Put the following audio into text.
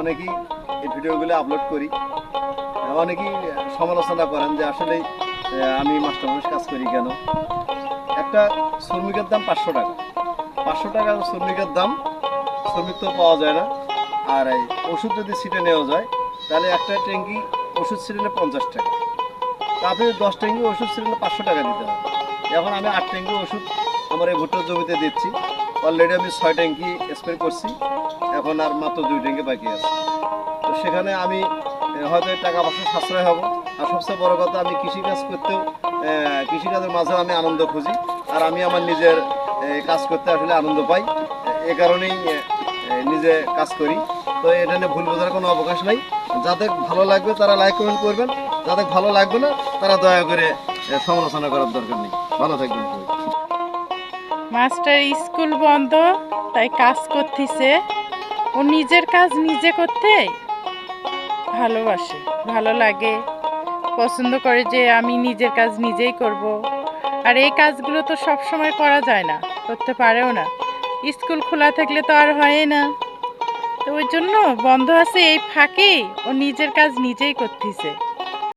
অনেকেই এই ভিডিওগুলো আপলোড করি, অনেকেই সমালোচনা করেন যে আসলে আমি মাস্টার মানুষ কাজ করি কেন। একটা শ্রমিকের দাম 500 টাকা, 500 টাকা শ্রমিকের দাম, শ্রমিক তো পাওয়া যায় না। আর এই ওষুধ যদি ছিটে নেওয়া যায় তাহলে একটা ট্যাঙ্কি ওষুধ ছিটালে 50 টাকা, তা আপনি 10 ট্যাঙ্কি ওষুধ ছিটালে 500 টাকা দিতে হবে। এখন আমি 8 ট্যাঙ্কি ওষুধ আমার এই ভুট্টার জমিতে দিচ্ছি, অলরেডি আমি 6 ট্যাঙ্কি স্প্রে করছি, এখন আর মাত্র 2 ট্যাঙ্কি বাকি আছে। তো সেখানে আমি হয়তো টাকা পয়সা সাশ্রয় হব। আর সবচেয়ে বড় কথা, আমি কৃষিকাজ করতেও কৃষিকাজের মাঝেও আমি আনন্দ খুঁজি, আর আমি আমার নিজের কাজ করতে আসলে আনন্দ পাই। এ কারণেই নিজে কাজ করি। তো এটা নিয়ে ভুল বোঝার কোনো অবকাশ নাই। যাদের ভালো লাগবে তারা লাইক কমেন্ট করবেন, যাদের ভালো লাগবে না তারা দয়া করে সমালোচনা করার দরকার নেই। ভালো থাকবেন সবাই। মাস্টার স্কুল বন্ধ, তাই কাজ করতেছে। ও নিজের কাজ নিজে করতে ভালোবাসে, ভালো লাগে, পছন্দ করে যে আমি নিজের কাজ নিজেই করব। আর এই কাজগুলো তো সব সময় করা যায় না, করতে পারেও না। স্কুল খোলা থাকলে তো আর হয় না। তো ওই জন্য বন্ধ আছে, এই ফাঁকে ও নিজের কাজ নিজেই করতেছে।